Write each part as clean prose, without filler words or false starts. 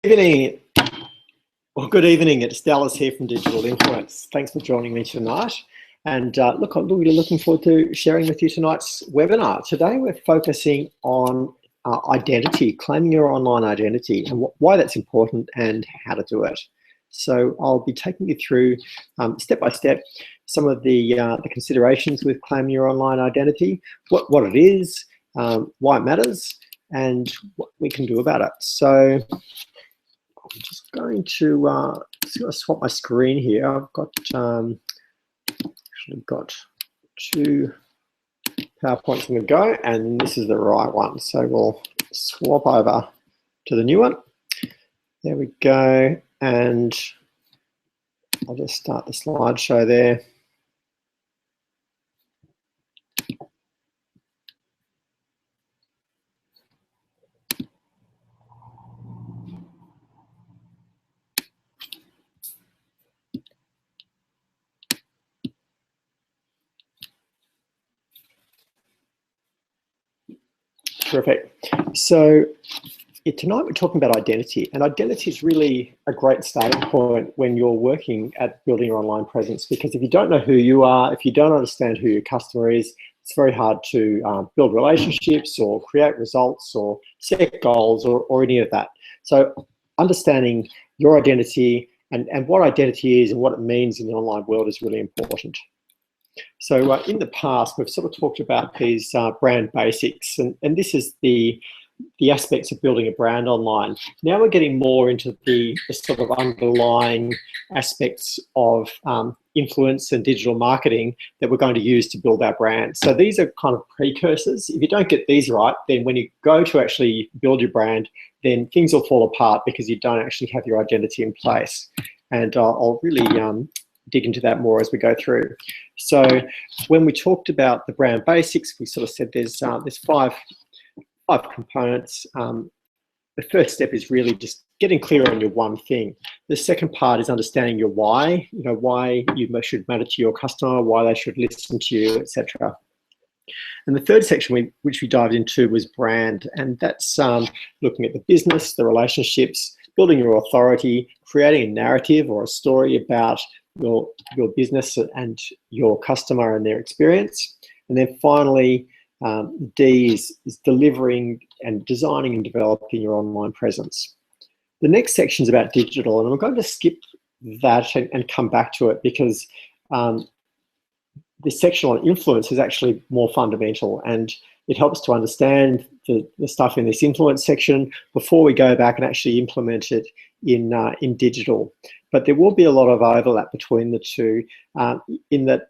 Evening, or good evening. It's Dallas here from Digital Influence. Thanks for joining me tonight. And look, I'm really looking forward to sharing with you tonight's webinar. Today, we're focusing on identity, claiming your online identity, and why that's important and how to do it. So I'll be taking you through step by step some of the considerations with claiming your online identity, what it is, why it matters, and what we can do about it. So I'm just going to swap my screen here. I've got actually got two PowerPoints on the go, and this is the right one. So we'll swap over to the new one. There we go, and I'll just start the slideshow there. Terrific. So tonight we're talking about identity, and identity is really a great starting point when you're working at building your online presence, because if you don't know who you are, if you don't understand who your customer is, it's very hard to build relationships or create results or set goals or any of that. So understanding your identity and what identity is and what it means in the online world is really important. So in the past, we've sort of talked about these brand basics, and this is the aspects of building a brand online. Now we're getting more into the sort of underlying aspects of influence and digital marketing that we're going to use to build our brand. So these are kind of precursors. If you don't get these right, then when you go to actually build your brand, then things will fall apart because you don't actually have your identity in place. And I'll really dig into that more as we go through. So when we talked about the brand basics, we sort of said there's five components. The first step is really just getting clear on your one thing. The second part is understanding your why, why you should matter to your customer, why they should listen to you, etc. And the third section which we dived into was brand, and that's looking at the business, the relationships, building your authority, creating a narrative or a story about your business and your customer and their experience. And then finally, D is delivering and designing and developing your online presence. The next section is about digital, and I'm going to skip that and come back to it because this section on influence is actually more fundamental, and it helps to understand the stuff in this influence section before we go back and actually implement it in digital. But there will be a lot of overlap between the two in that,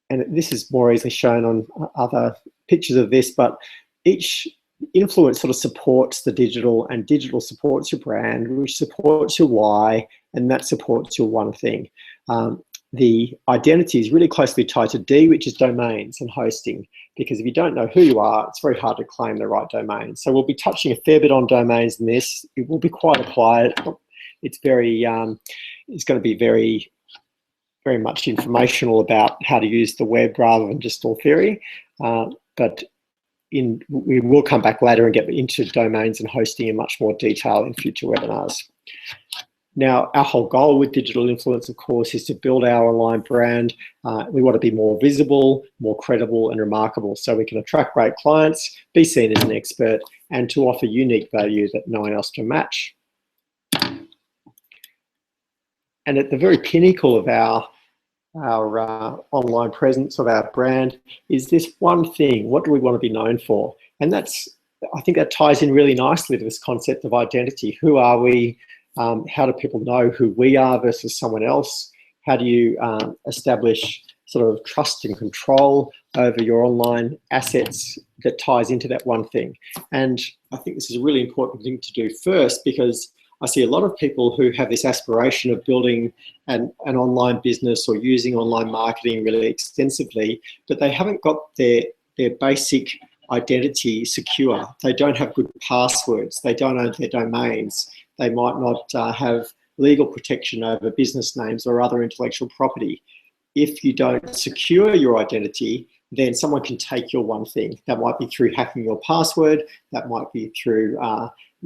and this is more easily shown on other pictures of this, but each influence sort of supports the digital, and digital supports your brand, which supports your why, and that supports your one thing. The identity is really closely tied to D, which is domains and hosting, because if you don't know who you are, it's very hard to claim the right domain. So we'll be touching a fair bit on domains in this. It will be quite applied. It's very, it's going to be very much informational about how to use the web rather than just all theory. But we will come back later and get into domains and hosting in much more detail in future webinars. Now, our whole goal with digital influence, of course, is to build our online brand. We want to be more visible, more credible and remarkable, so we can attract great clients, be seen as an expert, and to offer unique value that no one else can match. And at the very pinnacle of our online presence, of our brand, is this one thing. What do we want to be known for? And I think that ties in really nicely to this concept of identity. Who are we? How do people know who we are versus someone else? How do you establish sort of trust and control over your online assets that ties into that one thing? And I think this is a really important thing to do first, because I see a lot of people who have this aspiration of building an online business or using online marketing really extensively, but they haven't got their basic identity secure. They don't have good passwords. They don't own their domains. They might not have legal protection over business names or other intellectual property. If you don't secure your identity, then someone can take your one thing. That might be through hacking your password. That might be through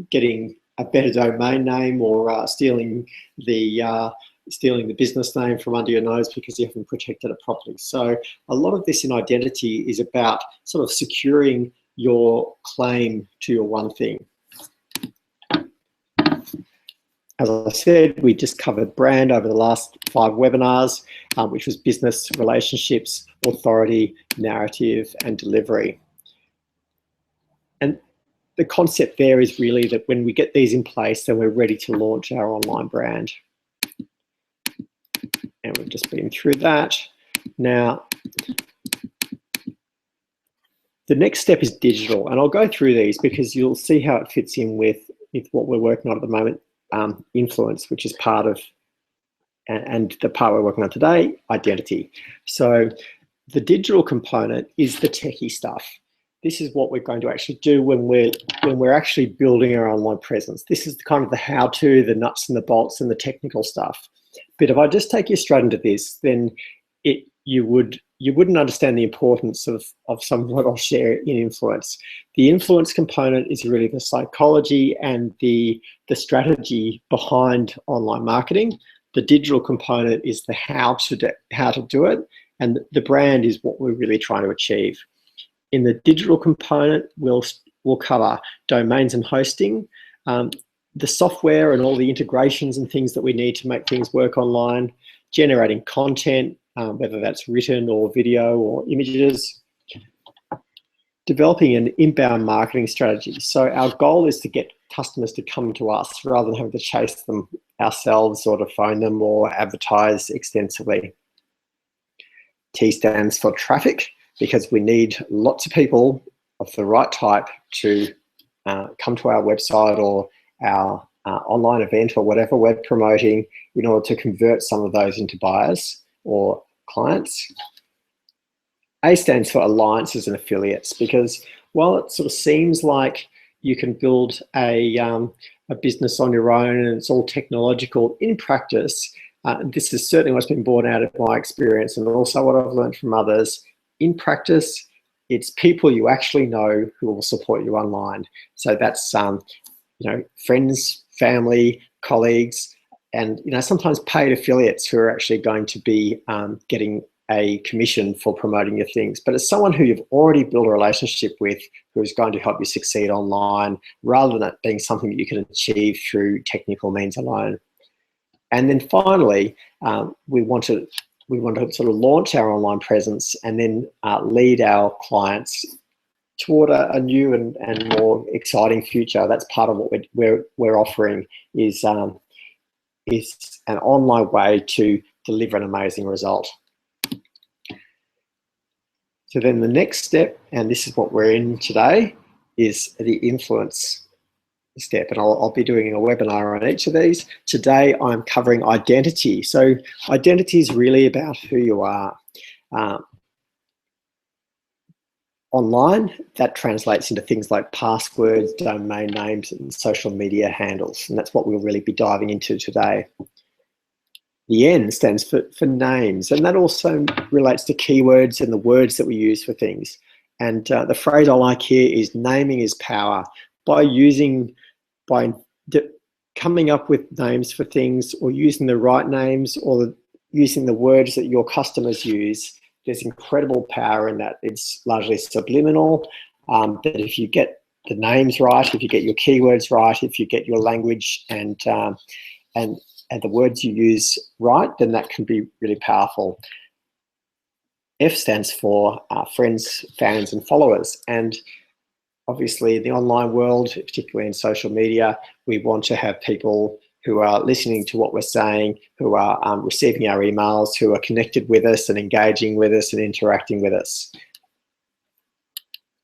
getting a better domain name, or stealing the business name from under your nose because you haven't protected it properly. So a lot of this in identity is about sort of securing your claim to your one thing. As I said, we just covered brand over the last 5 webinars, which was business, relationships, authority, narrative, and delivery. And the concept there is really that when we get these in place, then we're ready to launch our online brand. And we've just been through that. Now, the next step is digital, and I'll go through these because you'll see how it fits in with what we're working on at the moment, influence, which is part of, and the part we're working on today, identity. So the digital component is the techie stuff. This is what we're going to actually do when we're actually building our online presence. This is kind of the how-to, the nuts and the bolts and the technical stuff. But if I just take you straight into this, then you wouldn't understand the importance of some of what I'll share in influence. The influence component is really the psychology and the strategy behind online marketing. The digital component is the how to do it, and the brand is what we're really trying to achieve. In the digital component, we'll cover domains and hosting, the software and all the integrations and things that we need to make things work online, generating content, whether that's written or video or images, developing an inbound marketing strategy. So our goal is to get customers to come to us rather than having to chase them ourselves or to phone them or advertise extensively. T stands for traffic, because we need lots of people of the right type to come to our website or our online event or whatever we're promoting in order to convert some of those into buyers or clients. A stands for alliances and affiliates, because while it sort of seems like you can build a business on your own and it's all technological, in practice, this is certainly what's been borne out of my experience and also what I've learned from others. In practice, it's people you actually know who will support you online. So that's friends, family, colleagues, and sometimes paid affiliates who are actually going to be getting a commission for promoting your things. But it's someone who you've already built a relationship with who is going to help you succeed online, rather than it being something that you can achieve through technical means alone. And then finally, we want to sort of launch our online presence and then lead our clients toward a new and more exciting future. That's part of what we're offering is an online way to deliver an amazing result. So then the next step, and this is what we're in today, is the influence step, and I'll be doing a webinar on each of these. Today I'm covering identity. So identity is really about who you are. Online, that translates into things like passwords, domain names, and social media handles, and that's what we'll really be diving into today. The N stands for names, and that also relates to keywords and the words that we use for things. And the phrase I like here is naming is power. By coming up with names for things, or using the right names, or using the words that your customers use, there's incredible power in that. It's largely subliminal, that if you get the names right, if you get your keywords right, if you get your language and the words you use right, then that can be really powerful. F stands for friends, fans, and followers. And obviously in the online world, particularly in social media, we want to have people who are listening to what we're saying, who are receiving our emails, who are connected with us and engaging with us and interacting with us.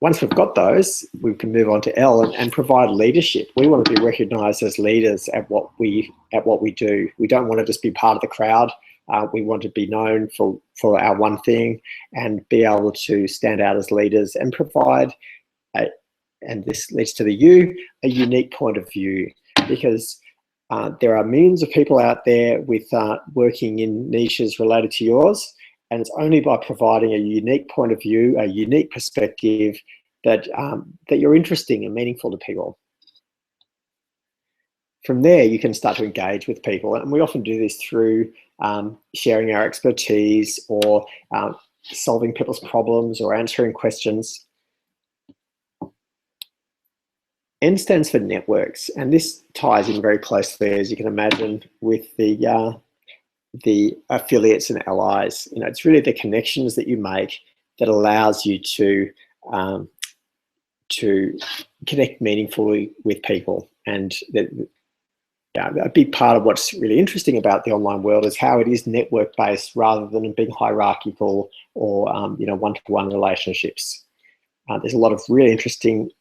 Once we've got those, we can move on to L and provide leadership. We want to be recognised as leaders at what we do. We don't want to just be part of the crowd. We want to be known for our one thing and be able to stand out as leaders and provide, and this leads to the U, a unique point of view, because there are millions of people out there with working in niches related to yours, and it's only by providing a unique point of view, a unique perspective, that you're interesting and meaningful to people. from there, you can start to engage with people. And we often do this through sharing our expertise or solving people's problems or answering questions. N stands for networks, and this ties in very closely, as you can imagine, with the affiliates and allies. You know, it's really the connections that you make that allows you to connect meaningfully with people. And a big part of what's really interesting about the online world is how it is network-based rather than being hierarchical or one-to-one relationships. There's a lot of really interesting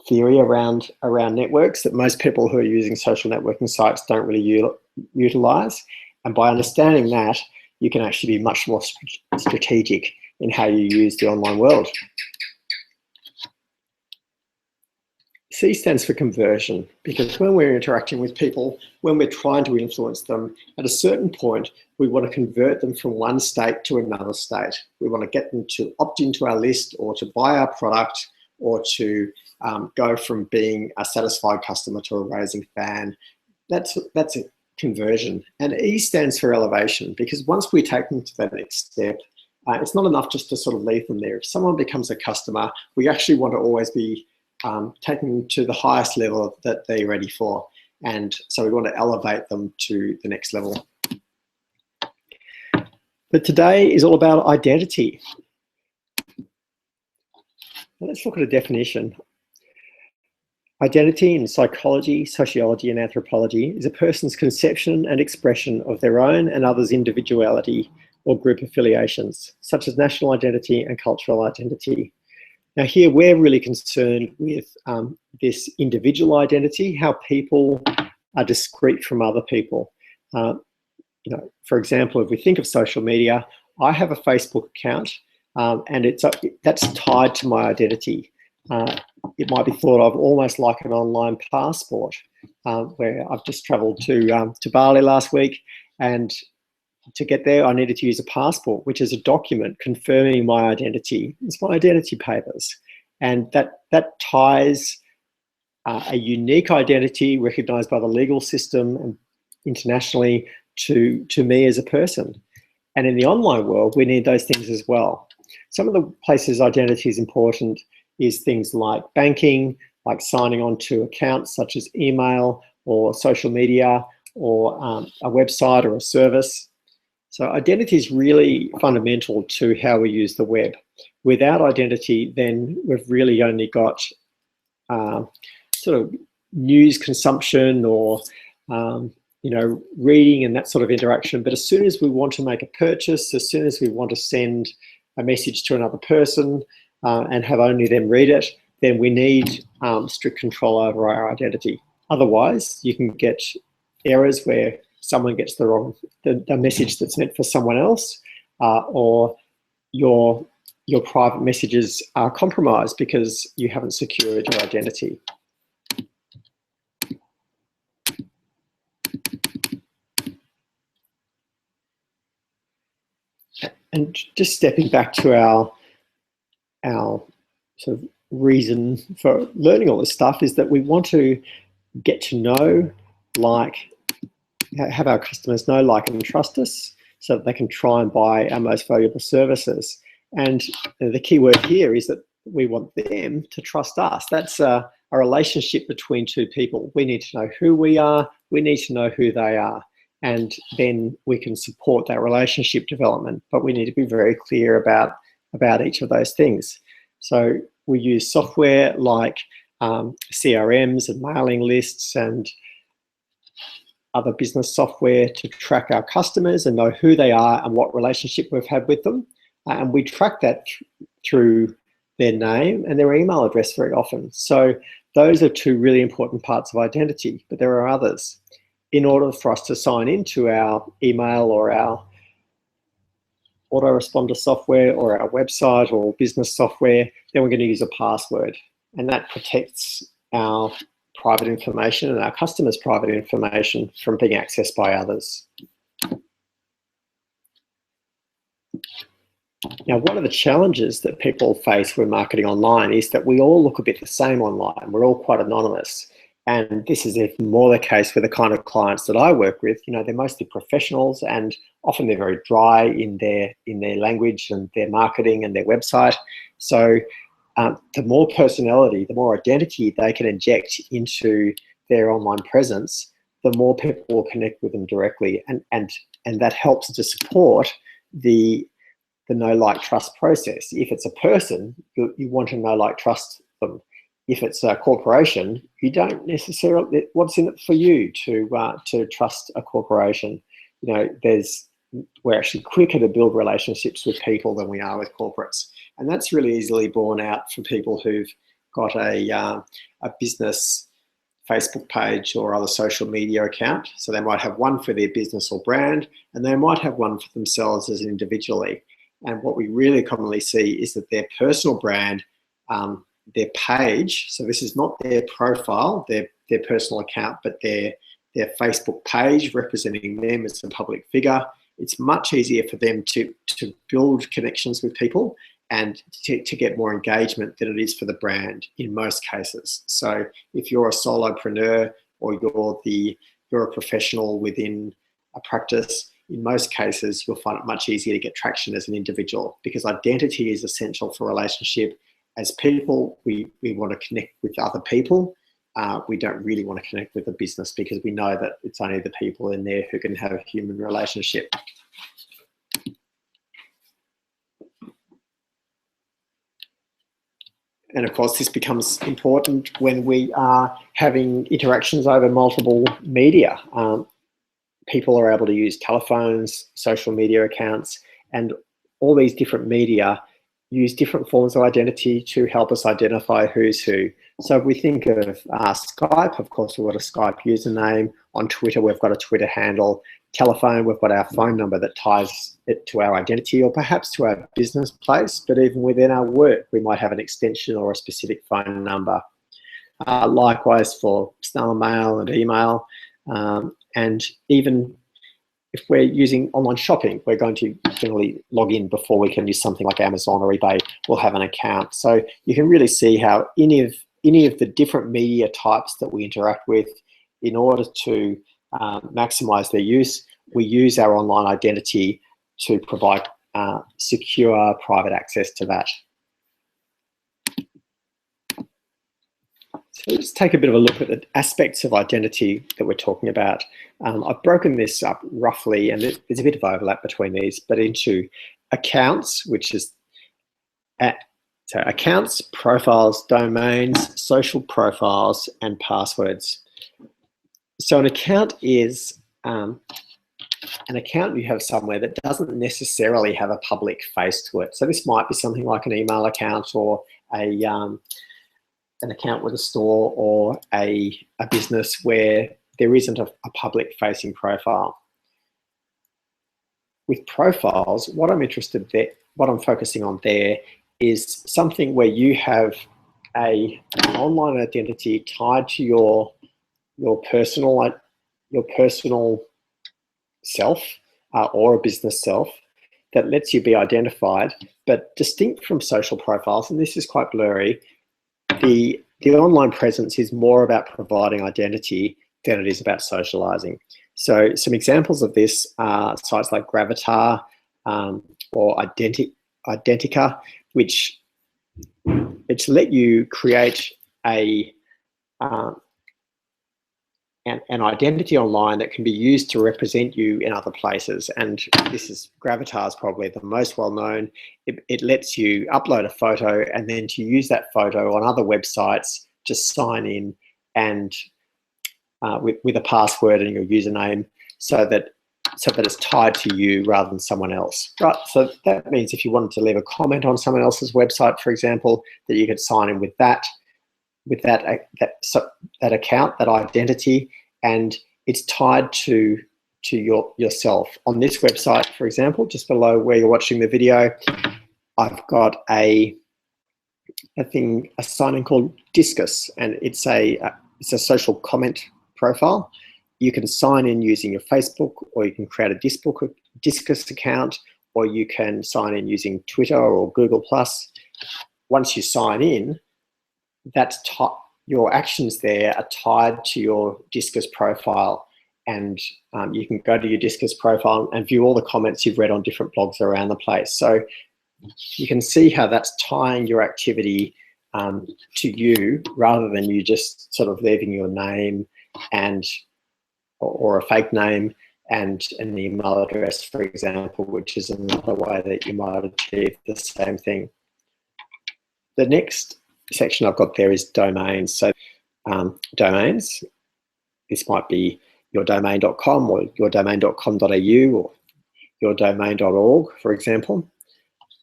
theory around networks that most people who are using social networking sites don't really utilize. And by understanding that, you can actually be much more strategic in how you use the online world. C stands for conversion, because when we're interacting with people, when we're trying to influence them, at a certain point, we want to convert them from one state to another state. We want to get them to opt into our list or to buy our product or to go from being a satisfied customer to a raving fan. That's a conversion. And E stands for elevation, because once we take them to that next step, it's not enough just to sort of leave them there. If someone becomes a customer, we actually want to always be taking them to the highest level that they're ready for. And so we want to elevate them to the next level. But today is all about identity. Now let's look at a definition. Identity in psychology, sociology, and anthropology is a person's conception and expression of their own and others' individuality or group affiliations, such as national identity and cultural identity. Now here we're really concerned with this individual identity, how people are discrete from other people. For example, if we think of social media, I have a Facebook account and that's tied to my identity. It might be thought of almost like an online passport, where I've just travelled to Bali last week, and to get there I needed to use a passport, which is a document confirming my identity. It's my identity papers, and that ties a unique identity recognised by the legal system and internationally to me as a person. And in the online world, we need those things as well. Some of the places identity is important is things like banking, like signing on to accounts such as email or social media or a website or a service. So identity is really fundamental to how we use the web. Without identity, then we've really only got sort of news consumption or reading and that sort of interaction. But as soon as we want to make a purchase, as soon as we want to send a message to another person and have only them read it, then we need strict control over our identity. Otherwise, you can get errors where someone gets the message that's meant for someone else, or your private messages are compromised because you haven't secured your identity. And just stepping back to our sort of reason for learning all this stuff is that we want to get to know, have our customers know, like, and trust us so that they can try and buy our most valuable services. And the key word here is that we want them to trust us. That's a relationship between two people. We need to know who we are. We need to know who they are. And then we can support that relationship development. But we need to be very clear about each of those things. So we use software like CRMs and mailing lists and other business software to track our customers and know who they are and what relationship we've had with them. And we track that through their name and their email address very often. So those are two really important parts of identity, but there are others. In order for us to sign into our email or our autoresponder software or our website or business software, then we're going to use a password. And that protects our private information and our customers' private information from being accessed by others. Now, one of the challenges that people face when marketing online is that we all look a bit the same online. We're all quite anonymous. And this is even more the case with the kind of clients that I work with. You know, they're mostly professionals, and often they're very dry in their language and their marketing and their website. So the more personality, the more identity they can inject into their online presence, the more people will connect with them directly, and that helps to support the know, like, trust process. If it's a person, you want to know, like, trust them. If it's a corporation, you don't necessarily. What's in it for you to trust a corporation? You know, we're actually quicker to build relationships with people than we are with corporates, and that's really easily borne out for people who've got a business Facebook page or other social media account. So they might have one for their business or brand, and they might have one for themselves as individually. And what we really commonly see is that their personal brand, their page, so this is not their profile, their personal account, but their Facebook page representing them as a public figure, it's much easier for them to build connections with people and to get more engagement than it is for the brand in most cases. So if you're a solopreneur or you're a professional within a practice, in most cases, you'll find it much easier to get traction as an individual, because identity is essential for relationship. As people, we want to connect with other people. We don't really want to connect with a business, because we know that it's only the people in there who can have a human relationship. And of course, this becomes important when we are having interactions over multiple media. People are able to use telephones, social media accounts, and all these different media use different forms of identity to help us identify who's who. So if we think of Skype, of course, we've got a Skype username. On Twitter, we've got a Twitter handle. Telephone, we've got our phone number that ties it to our identity, or perhaps to our business place. But even within our work, we might have an extension or a specific phone number. Likewise for snail mail and email. And even if we're using online shopping, we're going to generally log in before we can use something like Amazon or eBay. We'll have an account. So you can really see how any of the different media types that we interact with, in order to maximize their use, we use our online identity to provide secure private access to that. So let's take a bit of a look at the aspects of identity that we're talking about. I've broken this up roughly, and there's a bit of overlap between these, but into accounts, which is so accounts, profiles, domains, social profiles, and passwords. So an account is an account you have somewhere that doesn't necessarily have a public face to it. So this might be something like an email account, or an account with a store, or a business where there isn't a public facing profile. With profiles, what I'm focusing on there is something where you have an online identity tied to your personal self, or a business self, that lets you be identified, but distinct from social profiles. And this is quite blurry. The online presence is more about providing identity than it is about socializing. So some examples of this are sites like Gravatar or Identica, which let you create an identity online that can be used to represent you in other places. And this is Gravatar is probably the most well known. It lets you upload a photo, and then to use that photo on other websites, just sign in and with a password and your username, so that it's tied to you rather than someone else. Right. So that means if you wanted to leave a comment on someone else's website, for example, that you could sign in with that account, that identity, and it's tied to yourself. On this website, for example, just below where you're watching the video, I've got a sign-in called Discus, and it's a social comment profile. You can sign in using your Facebook, or you can create a Discus account, or you can sign in using Twitter or Google+. Once you sign in, your actions there are tied to your Discus profile, and you can go to your Discus profile and view all the comments you've read on different blogs around the place. So you can see how that's tying your activity to you, rather than you just sort of leaving your name and or a fake name and an email address, for example, which is another way that you might achieve the same thing. The next section I've got there is domains. So domains, this might be yourdomain.com or yourdomain.com.au or yourdomain.org, for example.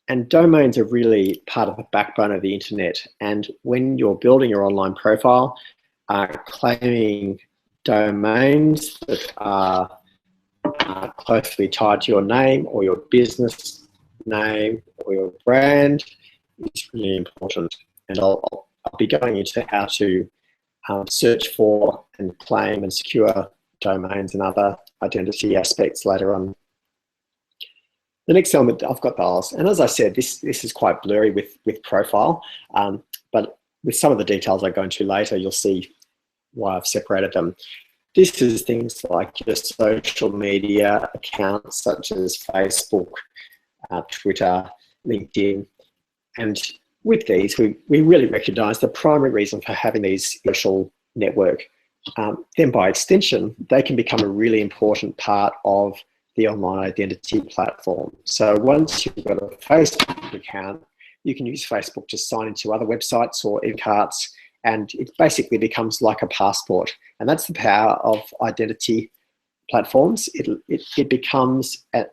And domains are really part of the backbone of the internet. And when you're building your online profile, claiming domains that are closely tied to your name or your business name or your brand is really important. And I'll be going into how to search for and claim and secure domains and other identity aspects later on. The next element, I've got those, and as I said, this is quite blurry with profile, but with some of the details I go into later, you'll see why I've separated them. This is things like your social media accounts such as Facebook, Twitter, LinkedIn, and with these, we really recognise the primary reason for having these social network. Then by extension, they can become a really important part of the online identity platform. So once you've got a Facebook account, you can use Facebook to sign into other websites or e-carts, and it basically becomes like a passport. And that's the power of identity platforms. It becomes an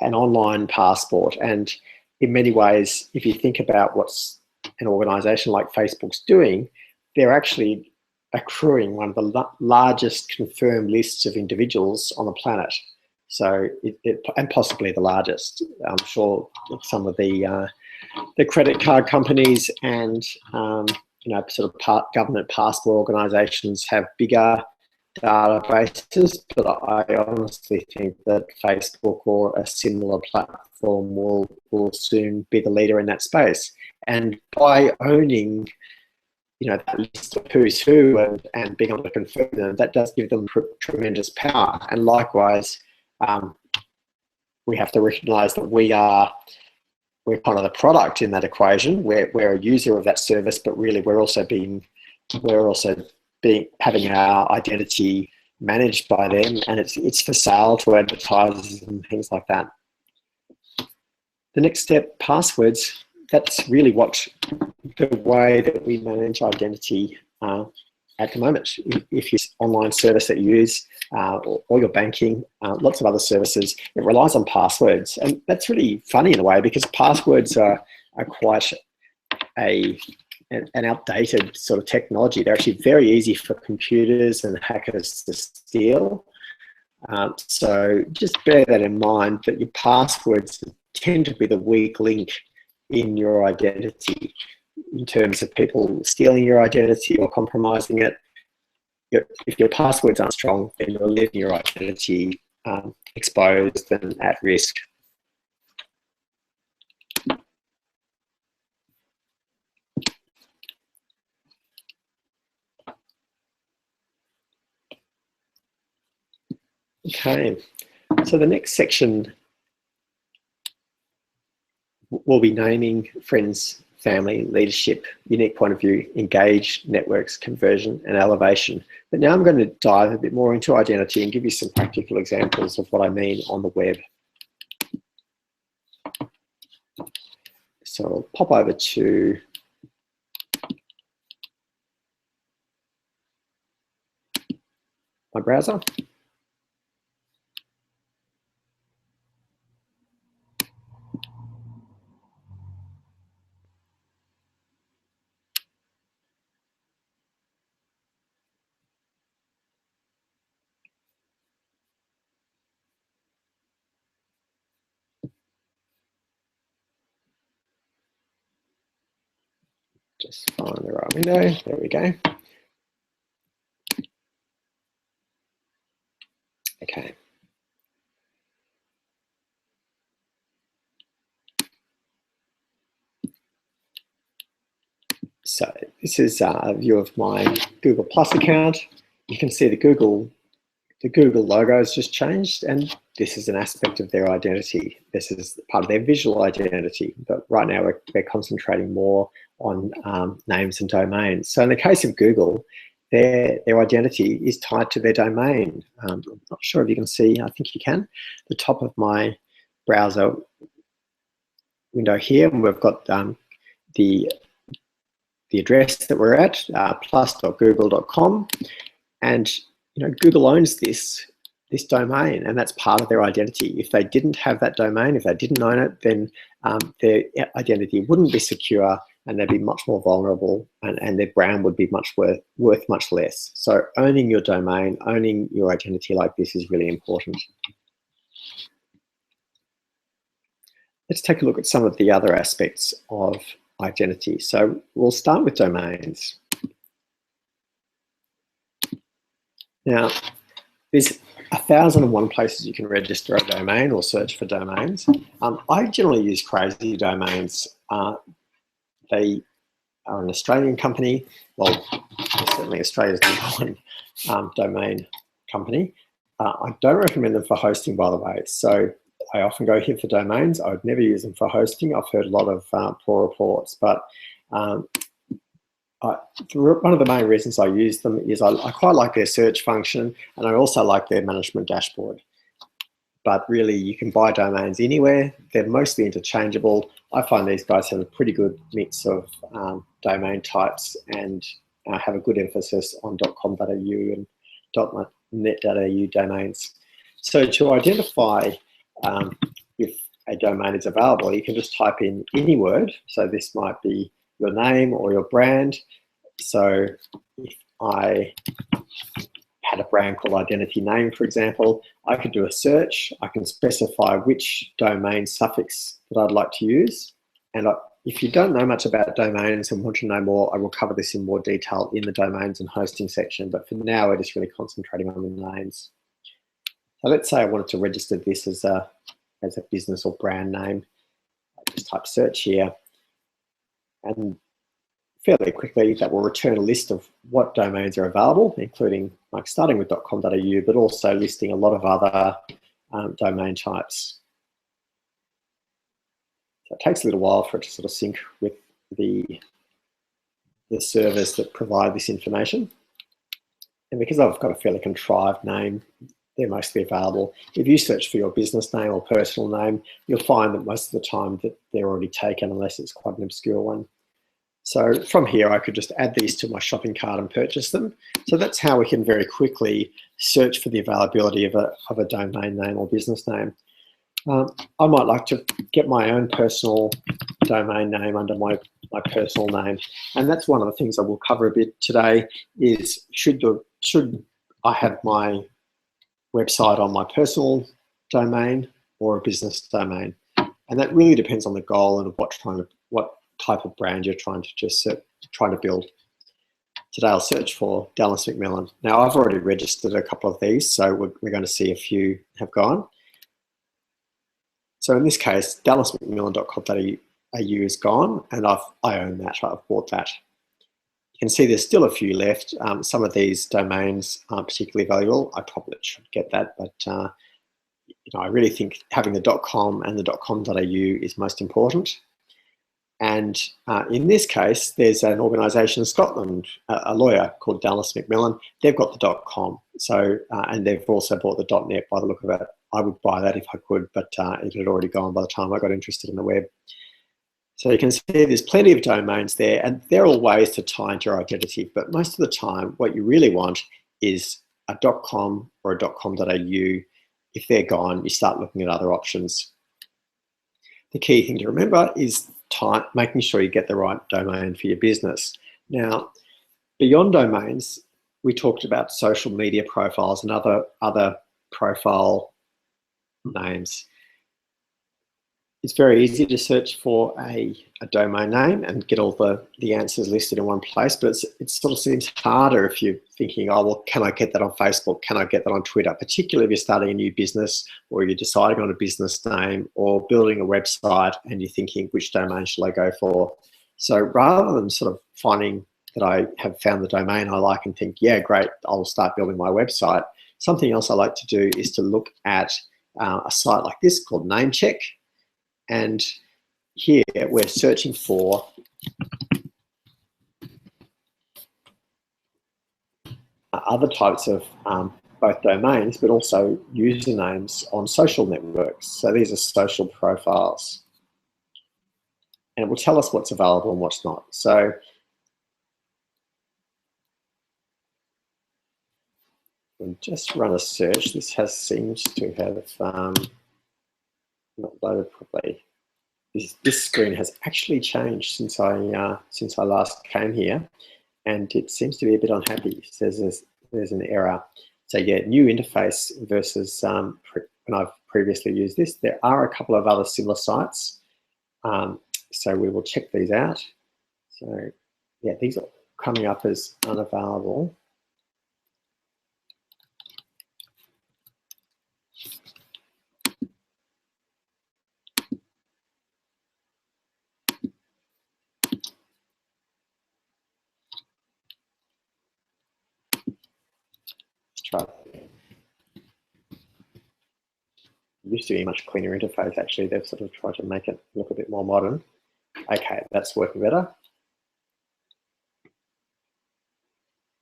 online passport. And in many ways, if you think about what's an organization like Facebook's doing, they're actually accruing one of the largest confirmed lists of individuals on the planet. So, and possibly the largest. I'm sure some of the credit card companies and sort of government passport organisations have bigger databases, but I honestly think that Facebook or a similar platform will soon be the leader in that space. And by owning that list of who's who and being able to confirm them, that does give them tremendous power. And likewise, we have to recognise that we're kind of the product in that equation. We're a user of that service, but really we're also having our identity managed by them, and it's for sale to advertisers and things like that. The next step, passwords. That's really the way that we manage identity at the moment. If you online service that you use or your banking, lots of other services, it relies on passwords. And that's really funny in a way, because passwords are quite an outdated sort of technology. They're actually very easy for computers and hackers to steal. So just bear that in mind, that your passwords tend to be the weak link in your identity in terms of people stealing your identity or compromising it. If your passwords aren't strong, then you're leaving your identity exposed and at risk. Okay, so the next section will be naming, friends, family, leadership, unique point of view, engage, networks, conversion, and elevation. But now I'm going to dive a bit more into identity and give you some practical examples of what I mean on the web. So I'll pop over to my browser. Just find the right window. There we go. Okay. So This is a view of my Google Plus account. You can see the Google logo has just changed, and this is an aspect of their identity. This is part of their visual identity, but right now we're concentrating more on names and domains. So in the case of Google, their identity is tied to their domain. I'm not sure if you can see, I think you can, the top of my browser window here, and we've got the address that we're at, plus.google.com, and Google owns this domain, and that's part of their identity. If they didn't have that domain, if they didn't own it, then their identity wouldn't be secure, and they'd be much more vulnerable, and their brand would be worth much less. So owning your domain, owning your identity like this is really important. Let's take a look at some of the other aspects of identity. So we'll start with domains. Now, there's 1,001 places you can register a domain or search for domains. I generally use Crazy Domains. They are an Australian company. Well, certainly Australia's number one domain company. I don't recommend them for hosting, by the way. So I often go here for domains. I would never use them for hosting. I've heard a lot of poor reports, but one of the main reasons I use them is I quite like their search function, and I also like their management dashboard. But really, you can buy domains anywhere. They're mostly interchangeable. I find these guys have a pretty good mix of domain types and have a good emphasis on .com.au and .net.au domains. So to identify if a domain is available, you can just type in any word. So this might be your name or your brand. So if I had a brand called Identity Name, for example, I could do a search. I can specify which domain suffix that I'd like to use. And if you don't know much about domains and want to know more, I will cover this in more detail in the domains and hosting section. But for now, we're just really concentrating on the names. So let's say I wanted to register this as a business or brand name. I just type search here, and fairly quickly that will return a list of what domains are available, including like starting with .com.au, but also listing a lot of other domain types. So it takes a little while for it to sort of sync with the servers that provide this information. And because I've got a fairly contrived name, they're mostly available. If you search for your business name or personal name, you'll find that most of the time that they're already taken, unless it's quite an obscure one. So from here, I could just add these to my shopping cart and purchase them. So that's how we can very quickly search for the availability of a domain name or business name. I might like to get my own personal domain name under my personal name. And that's one of the things I will cover a bit today is should I have my website on my personal domain or a business domain? And that really depends on the goal and what type of brand you're trying to build. Today I'll search for Dallas McMillan. Now I've already registered a couple of these, so we're going to see a few have gone. So in this case, dallasmcmillan.com.au is gone, and I own that. I've bought that. You can see there's still a few left. Some of these domains aren't particularly valuable. I probably should get that, but I really think having the .com and the .com.au is most important. And in this case, there's an organisation in Scotland, a lawyer called Dallas McMillan. They've got the .com, so and they've also bought the .net by the look of it. I would buy that if I could, but it had already gone by the time I got interested in the web. So you can see there's plenty of domains there, and they're all ways to tie into your identity. But most of the time, what you really want is a .com or a .com.au. If they're gone, you start looking at other options. The key thing to remember is making sure you get the right domain for your business. Now, beyond domains, we talked about social media profiles and other profile names. It's very easy to search for a domain name and get all the answers listed in one place, but it sort of seems harder if you're thinking, oh, well, can I get that on Facebook? Can I get that on Twitter? Particularly if you're starting a new business or you're deciding on a business name or building a website and you're thinking, which domain shall I go for? So rather than sort of finding that I have found the domain I like and think, yeah, great, I'll start building my website. Something else I like to do is to look at a site like this called Namecheck. And here we're searching for other types of both domains, but also usernames on social networks. So these are social profiles. And it will tell us what's available and what's not. So we'll just run a search. This seems to have not loaded properly. This screen has actually changed since I last came here, and it seems to be a bit unhappy. It says there's an error. So yeah, new interface versus when I've previously used this. There are a couple of other similar sites, so we will check these out. So yeah, these are coming up as unavailable. Let's try it. It used to be a much cleaner interface, actually. They've sort of tried to make it look a bit more modern. Okay, that's working better.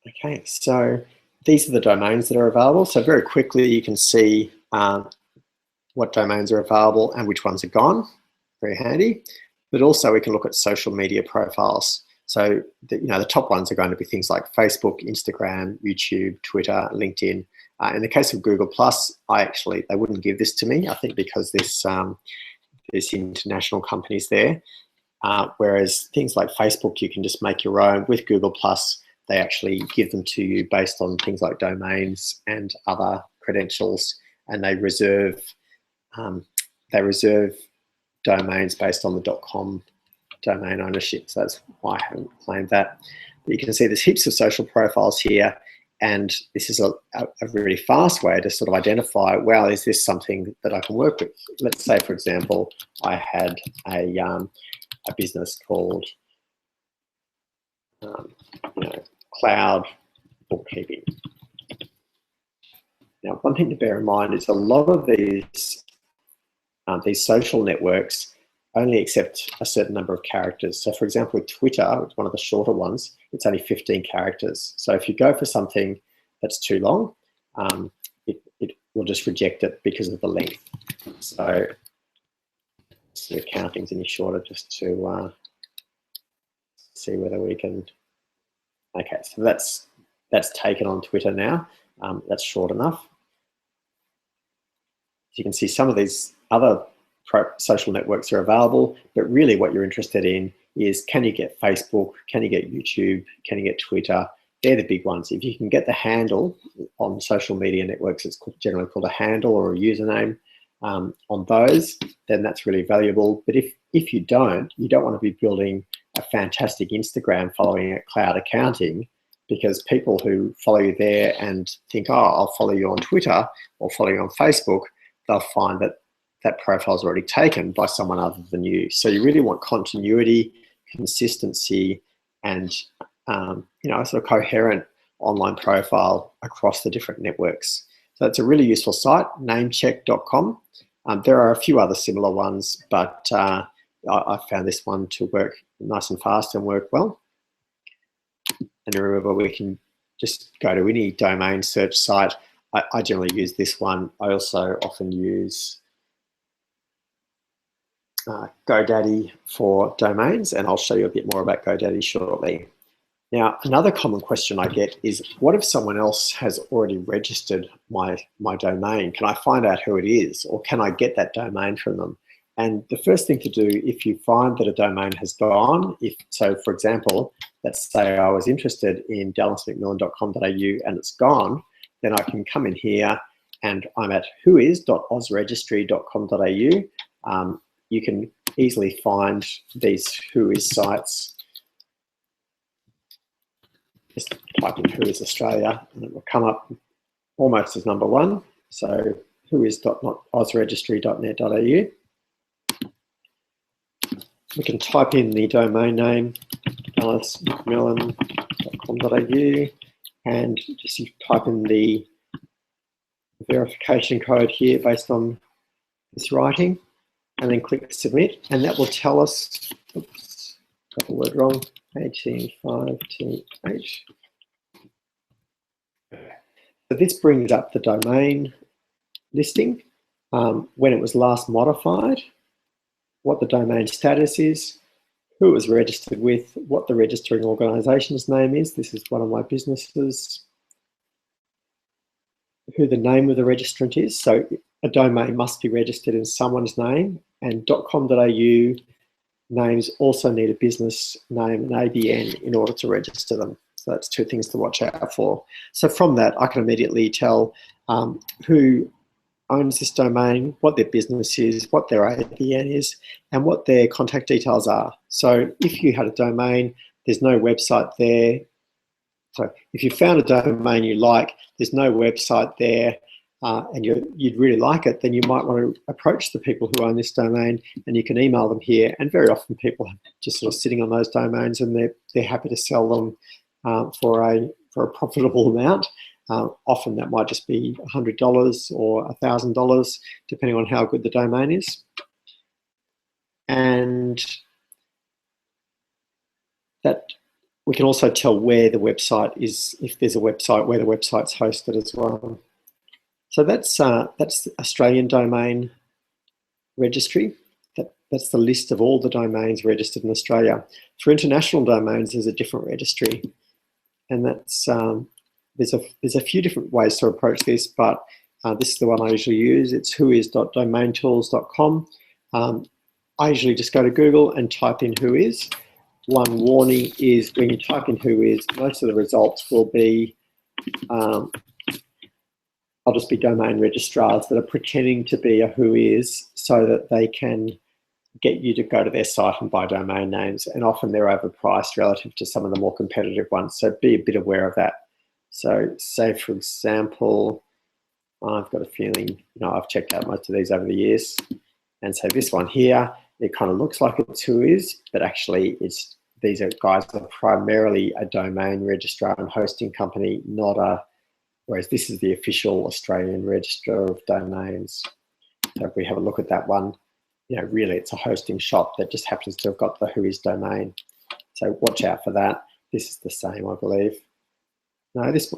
Okay, so these are the domains that are available. So very quickly you can see what domains are available and which ones are gone. Very handy. But also we can look at social media profiles. So the top ones are going to be things like Facebook, Instagram, YouTube, Twitter, LinkedIn. In the case of Google+, they wouldn't give this to me, I think because there's international companies there. Whereas things like Facebook, you can just make your own. With Google+, they actually give them to you based on things like domains and other credentials, and they reserve domains based on the .com domain ownership. So that's why I haven't claimed that. But you can see there's heaps of social profiles here, and this is a really fast way to sort of identify, well, is this something that I can work with? Let's say, for example, I had a business called Cloud Bookkeeping. Now, one thing to bear in mind is a lot of these social networks only accept a certain number of characters. So, for example, with Twitter, it's one of the shorter ones, it's only 15 characters. So if you go for something that's too long, it will just reject it because of the length. So the counting's any shorter just to see whether we can. Okay, so that's taken on Twitter now. That's short enough. So you can see some of these other social networks are available, but really what you're interested in is, can you get Facebook, can you get YouTube, can you get Twitter? They're the big ones. If you can get the handle on social media networks, it's generally called a handle or a username on those, then that's really valuable. But if you don't want to be building a fantastic Instagram following at Cloud Accounting, because people who follow you there and think, oh, I'll follow you on Twitter or follow you on Facebook, they'll find that that profile is already taken by someone other than you. So you really want continuity, consistency, and a sort of coherent online profile across the different networks. So it's a really useful site, namecheck.com. There are a few other similar ones, but I found this one to work nice and fast and work well. And remember, we can just go to any domain search site. I generally use this one. I also often use GoDaddy for domains, and I'll show you a bit more about GoDaddy shortly. Now, another common question I get is, what if someone else has already registered my domain? Can I find out who it is, or can I get that domain from them? And the first thing to do, if you find that a domain has gone, so for example, let's say I was interested in dallasmcmillan.com.au and it's gone, then I can come in here and I'm at whois.ausregistry.com.au. You can easily find these Whois sites. Just type in Whois Australia and it will come up almost as number one. So whois.ausregistry.net.au. We can type in the domain name dallasmcmillan.com.au, and just you type in the verification code here based on this writing, and then click submit, and that will tell us, oops, got the word wrong, 185th. So this brings up the domain listing, when it was last modified, what the domain status is, who it was registered with, what the registering organisation's name is. This is one of my businesses. Who the name of the registrant is. So a domain must be registered in someone's name, and .com.au names also need a business name and ABN in order to register them. So that's two things to watch out for. So from that, I can immediately tell who owns this domain, what their business is, what their ABN is, and what their contact details are. So if you had a domain, there's no website there. So if you found a domain you like, there's no website there, and you'd really like it, then you might want to approach the people who own this domain, and you can email them here. And very often people are just sort of sitting on those domains, and they're happy to sell them for a profitable amount. Often that might just be $100 or $1,000, depending on how good the domain is. And that we can also tell where the website is, if there's a website, where the website's hosted as well. So that's the Australian domain registry. That's the list of all the domains registered in Australia. For international domains, there's a different registry, and that's there's a few different ways to approach this, but this is the one I usually use. It's whois.domaintools.com. I usually just go to Google and type in whois. One warning is when you type in whois, most of the results will be, I'll just be domain registrars that are pretending to be a whois so that they can get you to go to their site and buy domain names. And often they're overpriced relative to some of the more competitive ones. So be a bit aware of that. So say, for example, I've got a feeling, I've checked out most of these over the years. And so this one here, it kind of looks like it's whois, but actually these guys are primarily a domain registrar and hosting company, whereas this is the official Australian Register of Domains. So if we have a look at that one, really it's a hosting shop that just happens to have got the whois domain. So watch out for that. This is the same, I believe. No, this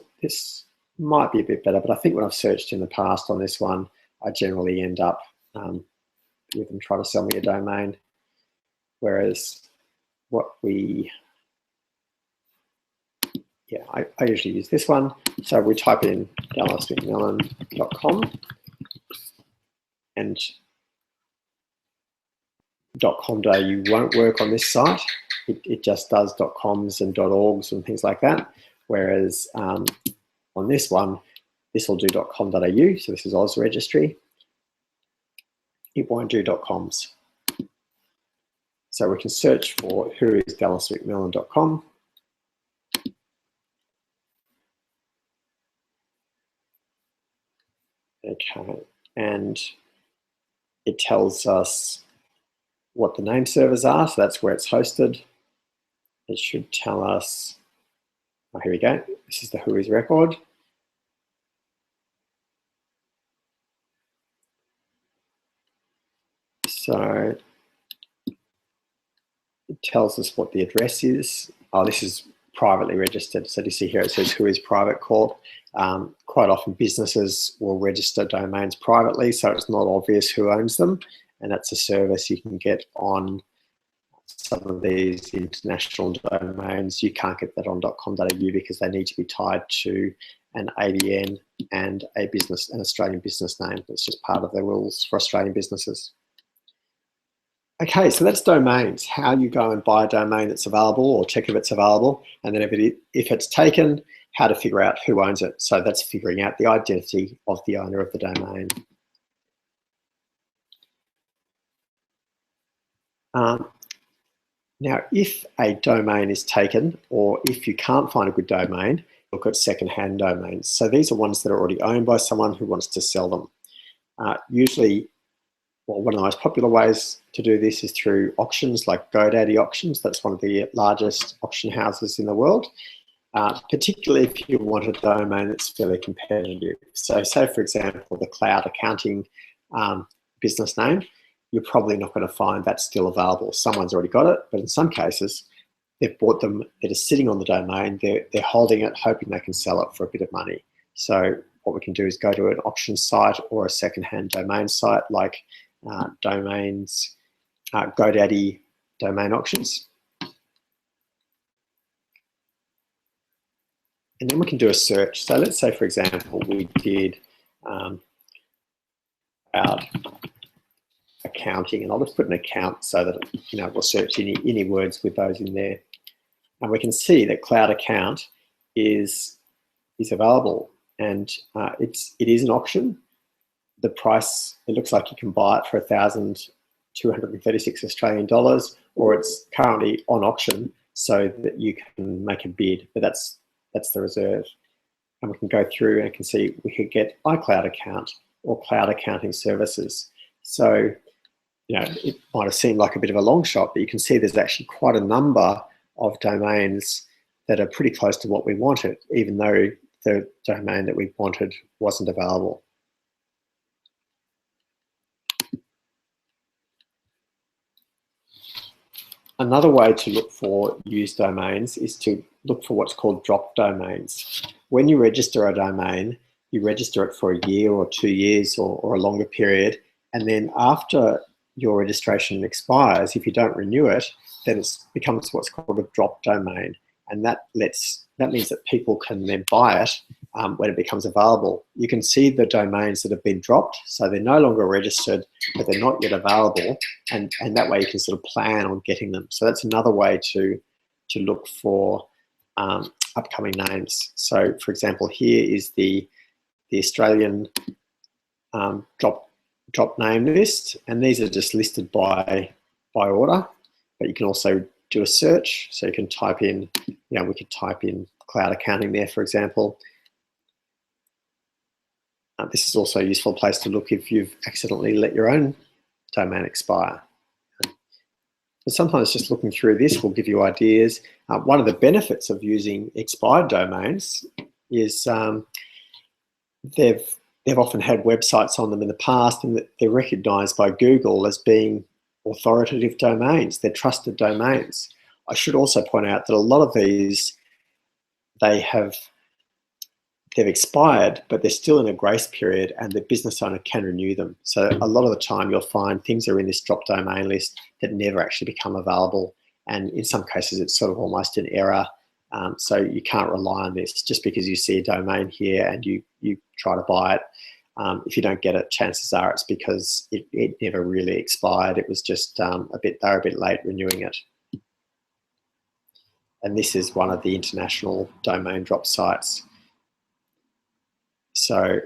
might be a bit better, but I think when I've searched in the past on this one, I generally end up with them trying to sell me a domain. Whereas I usually use this one. So we type in dallasmcmillan.com, and .com.au won't work on this site. It just does .coms and .orgs and things like that. Whereas on this one, this will do .com.au, so this is Oz Registry. It won't do .coms. So we can search for whoisDallasMcMillan.com. Okay, and it tells us what the name servers are, so that's where it's hosted. It should tell us, oh, here we go, this is the whois record. So it tells us what the address is. Oh, this is privately registered. So you see here it says whois private corp. Quite often businesses will register domains privately, so it's not obvious who owns them. And that's a service you can get on some of these international domains. You can't get that on .com.au because they need to be tied to an ABN and an Australian business name. That's just part of the rules for Australian businesses. Okay, so that's domains, how you go and buy a domain that's available or check if it's available. And then if it's taken, how to figure out who owns it. So that's figuring out the identity of the owner of the domain. Now, if a domain is taken, or if you can't find a good domain, look at secondhand domains. So these are ones that are already owned by someone who wants to sell them. Usually well, one of the most popular ways to do this is through auctions like GoDaddy auctions. That's one of the largest auction houses in the world, particularly if you want a domain that's fairly competitive. So say, for example, the cloud accounting business name, you're probably not going to find that's still available. Someone's already got it, but in some cases, they've bought them, they're just sitting on the domain, they're holding it, hoping they can sell it for a bit of money. So what we can do is go to an auction site or a secondhand domain site like GoDaddy domain auctions. And then we can do a search. So let's say, for example, we did about accounting, and I'll just put an account so that we'll search any words with those in there. And we can see that cloud account is available, and it is an auction. The price, it looks like you can buy it for 1,236 Australian dollars, or it's currently on auction so that you can make a bid, but that's the reserve. And we can go through and can see we could get iCloud account or cloud accounting services. So, it might have seemed like a bit of a long shot, but you can see there's actually quite a number of domains that are pretty close to what we wanted, even though the domain that we wanted wasn't available. Another way to look for used domains is to look for what's called drop domains. When you register a domain, you register it for a year or 2 years or a longer period, and then after your registration expires, if you don't renew it, then it becomes what's called a drop domain, and that means that people can then buy it when it becomes available. You can see the domains that have been dropped, so they're no longer registered, but they're not yet available, and that way you can sort of plan on getting them. So that's another way to look for upcoming names. So, for example, here is the Australian drop name list, and these are just listed by order, but you can also do a search. So you can type in, we could type in cloud accounting there, for example. This is also a useful place to look if you've accidentally let your own domain expire. But sometimes just looking through this will give you ideas. One of the benefits of using expired domains is they've often had websites on them in the past, and that they're recognised by Google as being authoritative domains. They're trusted domains. I should also point out that a lot of these, they've expired, but they're still in a grace period, and the business owner can renew them. So a lot of the time you'll find things are in this drop domain list that never actually become available, and in some cases it's sort of almost an error. So you can't rely on this just because you see a domain here and you try to buy it. If you don't get it, chances are it's because it never really expired. It was just they were a bit late renewing it. And this is one of the international domain drop sites. So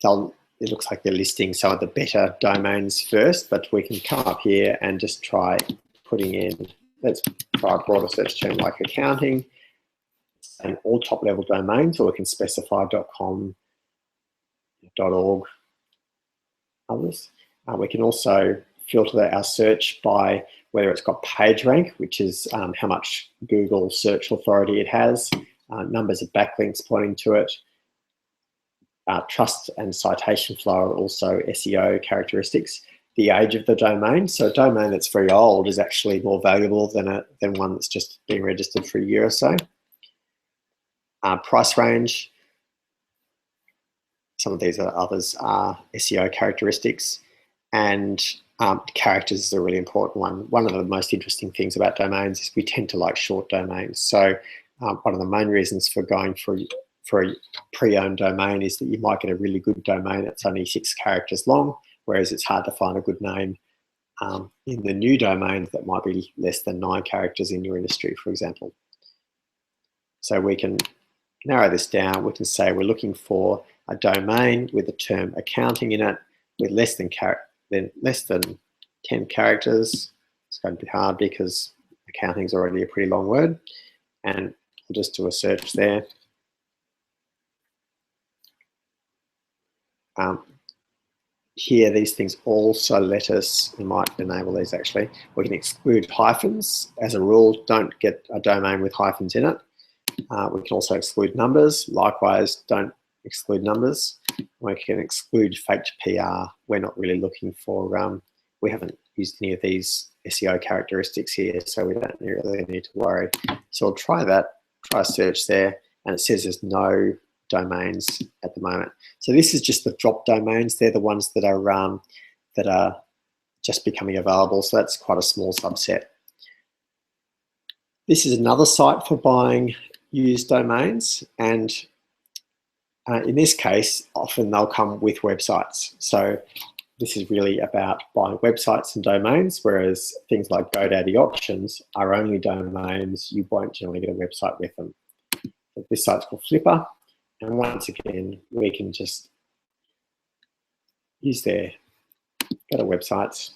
it looks like they're listing some of the better domains first, but we can come up here and just try putting in, let's try a broader search term like accounting, and all top level domains, or we can specify .com, .org, others. We can also filter our search by whether it's got PageRank, which is how much Google search authority it has, numbers of backlinks pointing to it. Trust and citation flow are also SEO characteristics. The age of the domain, so a domain that's very old is actually more valuable than one that's just been registered for a year or so. Price range, some of these others are SEO characteristics, and characters is a really important one. One of the most interesting things about domains is we tend to like short domains. So one of the main reasons for going for a pre-owned domain is that you might get a really good domain that's only 6 characters long, whereas it's hard to find a good name in the new domain that might be less than 9 characters in your industry, for example. So we can narrow this down. We can say we're looking for a domain with the term accounting in it with less than 10 characters. It's going to be hard because accounting is already a pretty long word, and we'll just do a search there. here, these things also let us, we might enable these actually, we can exclude hyphens. As a rule, don't get a domain with hyphens in it. We can also exclude numbers. Likewise, don't exclude numbers. We can exclude faked PR. We're not really looking for, we haven't used any of these SEO characteristics here, so we don't really need to worry. So I'll try that, try a search there, and it says there's no domains at the moment. So this is just the drop domains. They're the ones that are just becoming available. So that's quite a small subset. This is another site for buying used domains, and in this case, often they'll come with websites. So this is really about buying websites and domains, whereas things like GoDaddy auctions are only domains. You won't generally get a website with them. But this site's called Flipper, and once again, we can just use their go to websites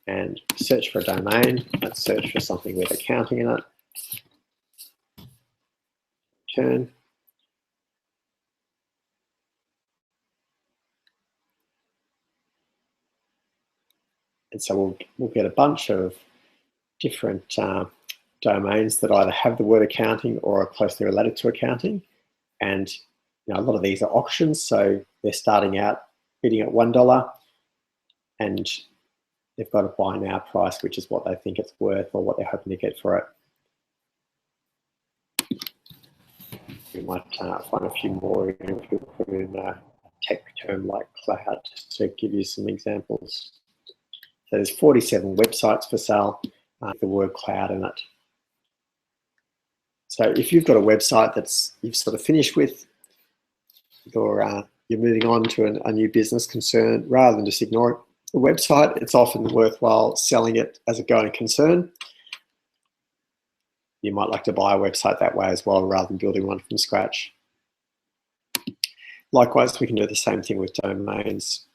and search for a domain. Let's search for something with accounting in it. Turn. And so we'll get a bunch of different domains that either have the word accounting or are closely related to accounting. And a lot of these are auctions, so they're starting out bidding at $1, and they've got a buy now price, which is what they think it's worth or what they're hoping to get for it. We might find a few more if you put in a tech term like cloud, just to give you some examples. So there's 47 websites for sale with the word cloud in it. So if you've got a website that's you've sort of finished with, or you're moving on to a new business concern, rather than just ignore the website, it's often worthwhile selling it as a going concern. You might like to buy a website that way as well, rather than building one from scratch. Likewise, we can do the same thing with domains.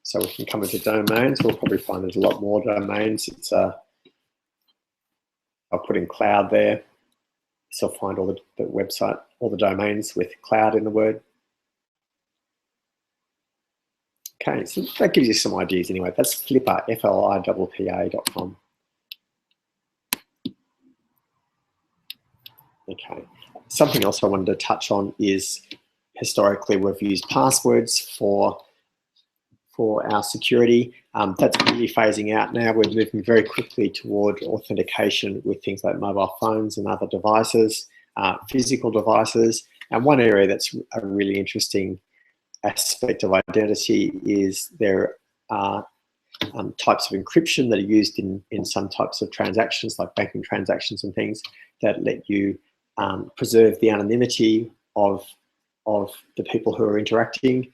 So we can come into domains. We'll probably find there's a lot more domains. It's I'll put in cloud there. So I'll find all the website, all the domains with cloud in the word. Okay, so that gives you some ideas anyway. That's Flipper, FLIPPA.com. Okay, something else I wanted to touch on is historically we've used passwords for our security. That's really phasing out now. We're moving very quickly toward authentication with things like mobile phones and other devices, physical devices. And one area that's a really interesting aspect of identity is there are types of encryption that are used in some types of transactions, like banking transactions and things, that let you preserve the anonymity of the people who are interacting,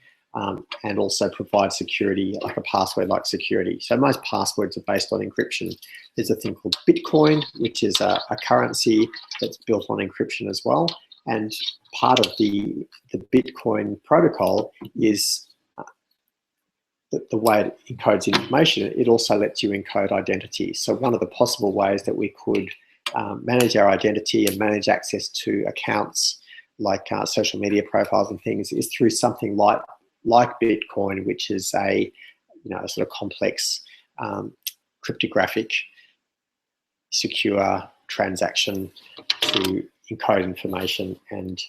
and also provide security, like a password-like security. So most passwords are based on encryption. There's a thing called Bitcoin, which is a currency that's built on encryption as well. And part of the Bitcoin protocol is the way it encodes information. It also lets you encode identity. So one of the possible ways that we could manage our identity and manage access to accounts like social media profiles and things is through something like Bitcoin, which is a sort of complex cryptographic secure transaction to encode information. And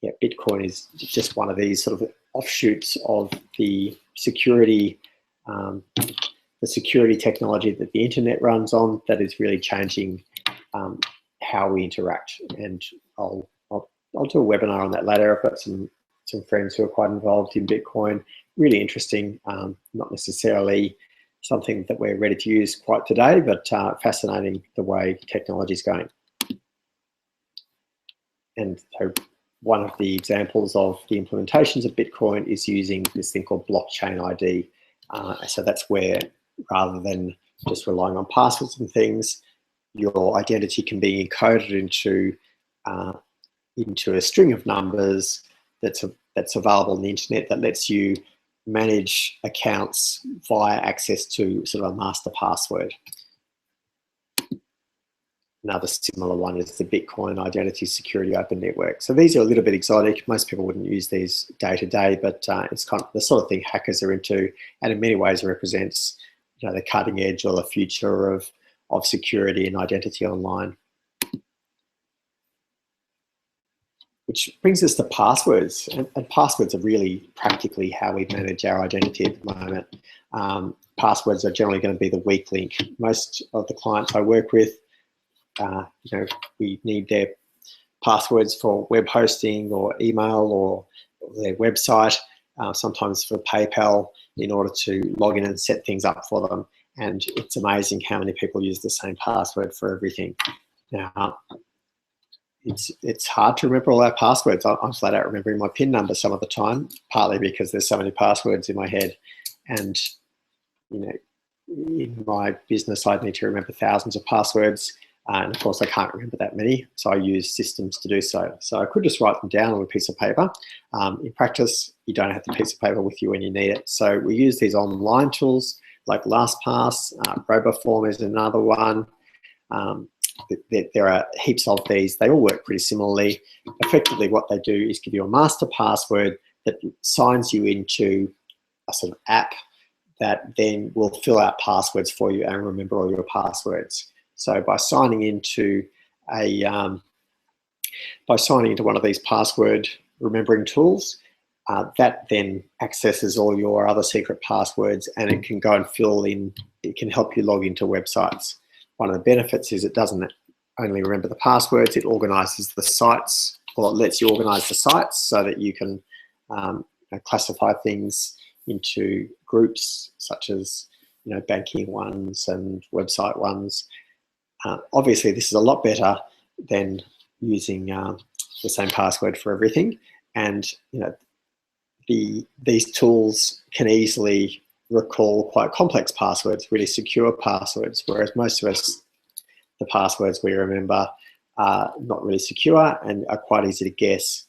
yeah, Bitcoin is just one of these sort of offshoots of the security technology that the internet runs on, that is really changing how we interact. And I'll do a webinar on that later. I've got some friends who are quite involved in Bitcoin. Really interesting, not necessarily something that we're ready to use quite today, but fascinating the way technology is going. And so one of the examples of the implementations of Bitcoin is using this thing called blockchain ID. So that's where, rather than just relying on passwords and things, your identity can be encoded into a string of numbers that's available on the internet, that lets you manage accounts via access to sort of a master password. Another similar one is the Bitcoin Identity Security Open Network. So these are a little bit exotic. Most people wouldn't use these day to day, but it's kind of the sort of thing hackers are into, and in many ways represents, you know, the cutting edge or the future of security and identity online. Which brings us to passwords, and passwords are really practically how we manage our identity at the moment. Passwords are generally going to be the weak link. Most of the clients I work with, you know, we need their passwords for web hosting or email or their website, sometimes for PayPal, in order to log in and set things up for them. And it's amazing how many people use the same password for everything. Now, it's hard to remember all our passwords. I'm flat out remembering my PIN number some of the time, partly because there's so many passwords in my head. And, you know, in my business, I'd need to remember thousands of passwords. And of course, I can't remember that many, so I use systems to do so. So I could just write them down on a piece of paper. In practice, you don't have the piece of paper with you when you need it. So we use these online tools like LastPass, RoboForm is another one. There are heaps of these. They all work pretty similarly. Effectively, what they do is give you a master password that signs you into a sort of app that then will fill out passwords for you and remember all your passwords. So by signing into one of these password remembering tools, that then accesses all your other secret passwords, and it can go and fill in. It can help you log into websites. One of the benefits is it doesn't only remember the passwords, it organizes the sites, or it lets you organize the sites so that you can classify things into groups such as, you know, banking ones and website ones. Obviously, this is a lot better than using the same password for everything. And, you know, these tools can easily recall quite complex passwords, really secure passwords, whereas most of us, the passwords we remember are not really secure and are quite easy to guess.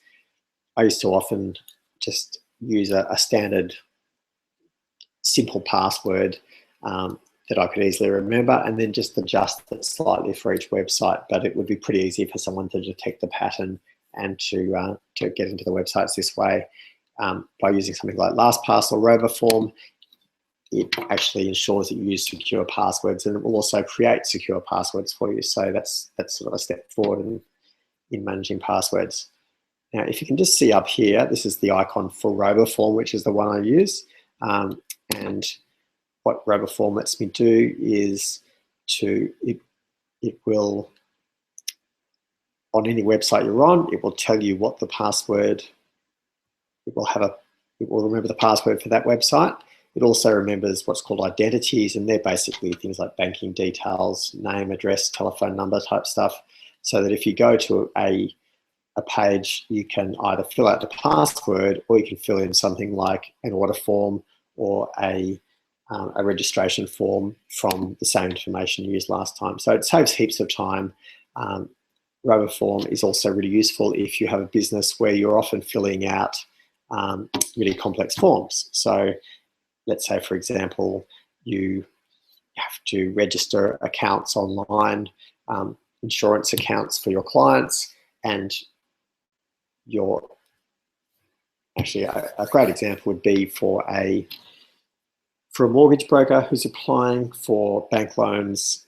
I used to often just use a standard simple password that I could easily remember, and then just adjust it slightly for each website. But it would be pretty easy for someone to detect the pattern and to get into the websites this way. By using something like LastPass or RoboForm, it actually ensures that you use secure passwords, and it will also create secure passwords for you. So that's sort of a step forward in managing passwords. Now, if you can just see up here, this is the icon for RoboForm, which is the one I use. And what RoboForm lets me do is it will, on any website you're on, it will tell you what the password, it will remember the password for that website. It also remembers what's called identities, and they're basically things like banking details, name, address, telephone number type stuff, so that if you go to a page, you can either fill out the password, or you can fill in something like an order form or a registration form from the same information you used last time. So it saves heaps of time. RoboForm is also really useful if you have a business where you're often filling out really complex forms. So let's say, for example, you have to register accounts online, insurance accounts for your clients, and actually a great example would be for a mortgage broker who's applying for bank loans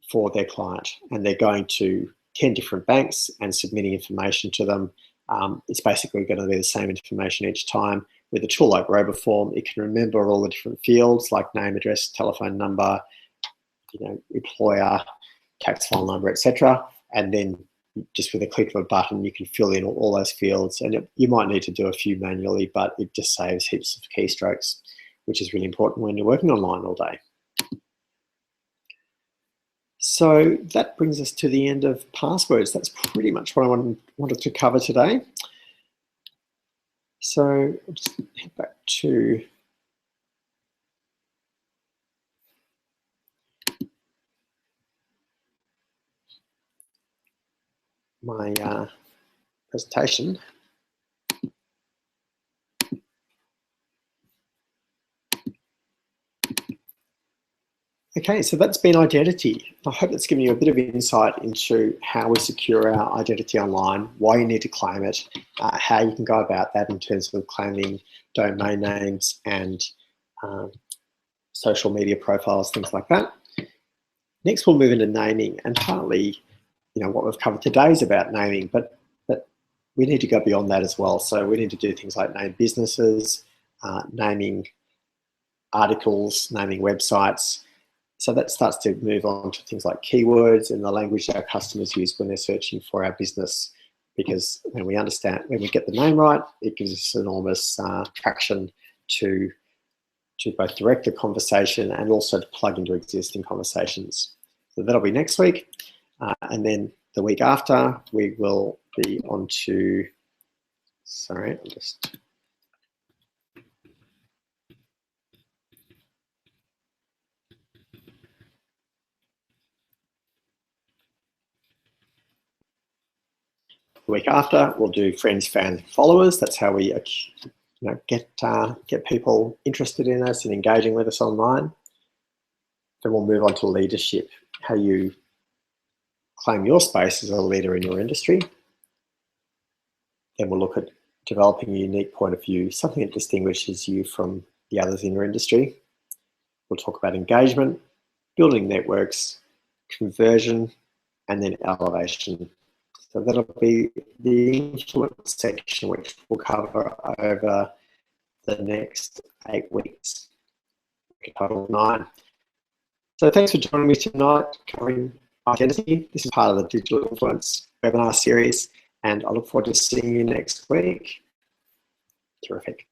for their client, and they're going to 10 different banks and submitting information to them. It's basically going to be the same information each time. With a tool like RoboForm, it can remember all the different fields like name, address, telephone number, you know, employer, tax file number, etc. And then just with a click of a button, you can fill in all those fields. And you might need to do a few manually, but it just saves heaps of keystrokes, which is really important when you're working online all day. So that brings us to the end of passwords. That's pretty much what I wanted to cover today. So I'll just head back to my presentation. Okay, so that's been identity. I hope that's given you a bit of insight into how we secure our identity online, why you need to claim it, how you can go about that in terms of claiming domain names and social media profiles, things like that. Next, we'll move into naming, and partly, what we've covered today is about naming, but we need to go beyond that as well. So we need to do things like name businesses, naming articles, naming websites. So that starts to move on to things like keywords and the language our customers use when they're searching for our business. Because when we get the name right, it gives us enormous traction to both direct the conversation and also to plug into existing conversations. So that'll be next week. And then the week after, we will be on to, the week after, we'll do friends, fans, and followers. That's how we get people interested in us and engaging with us online. Then we'll move on to leadership, how you claim your space as a leader in your industry. Then we'll look at developing a unique point of view, something that distinguishes you from the others in your industry. We'll talk about engagement, building networks, conversion, and then elevation. So that'll be the influence section, which we'll cover over the next 8 weeks, a total of 9. So thanks for joining me tonight covering identity. This is part of the Digital Influence webinar series, and I look forward to seeing you next week. Terrific.